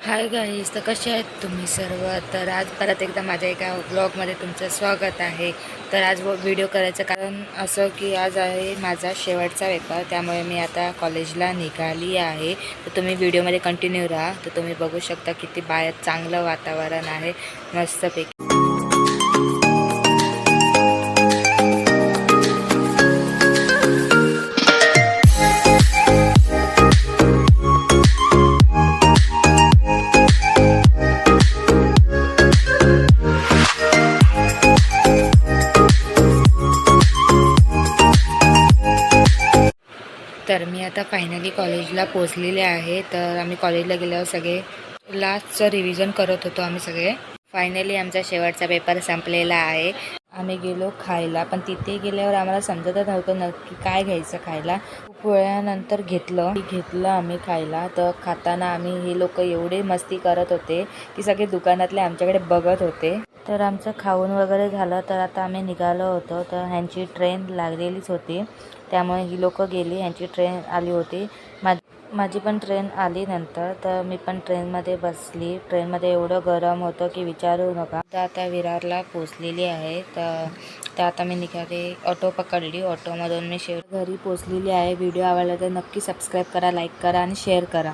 Hi guys, तर कसे आहेत तुम्ही सर्व. तर आज परत एकदा माझ्या एका ब्लॉगमध्ये तुमचं स्वागत आहे. तर आज व्हिडिओ करायचं कारण असं की आज आहे माझा शेवटचा पेपर, त्यामुळे मी आता कॉलेजला निघाली आहे. तर तुम्ही व्हिडिओमध्ये कंटिन्यू राहा. तर तुम्ही बघू शकता किती बाहेर चांगलं वातावरण आहे, मस्तपैकी. तर मी आता फायनली कॉलेजला पोचलेले आहे. तर आम्ही कॉलेजला गेल्यावर सगळे लास्टचं रिव्हिजन करत होतो आम्ही सगळे. फायनली आमचा शेवटचा पेपर संपलेला आहे. आम्ही गेलो खायला, पण तिथे गेल्यावर आम्हाला समजतच नव्हतं नक्की काय घ्यायचं खायला. खूप वेळानंतर घेतलं आम्ही खायला. तर खाताना आम्ही हे लोक एवढे मस्ती करत होते की सगळे दुकानातले आमच्याकडे बघत होते. तर आमचं खाऊन वगैरे झालं. तर आता आम्ही निघालो होतो. तर ह्यांची ट्रेन लागलेलीच होती, त्यामुळे ही लोक गेली. ह्यांची ट्रेन आली होती, माझी पण ट्रेन आली नंतर. तर मी पण ट्रेनमध्ये बसली. ट्रेनमध्ये एवढं गरम होतं की विचारू नका. तर आता विरारला पोचलेली आहे. तर आता मी निघाले, ऑटो पकडली. ऑटोमधून मी घरी पोचलेली आहे. व्हिडिओ आवडला तर नक्की सबस्क्राईब करा, लाईक करा आणि शेअर करा.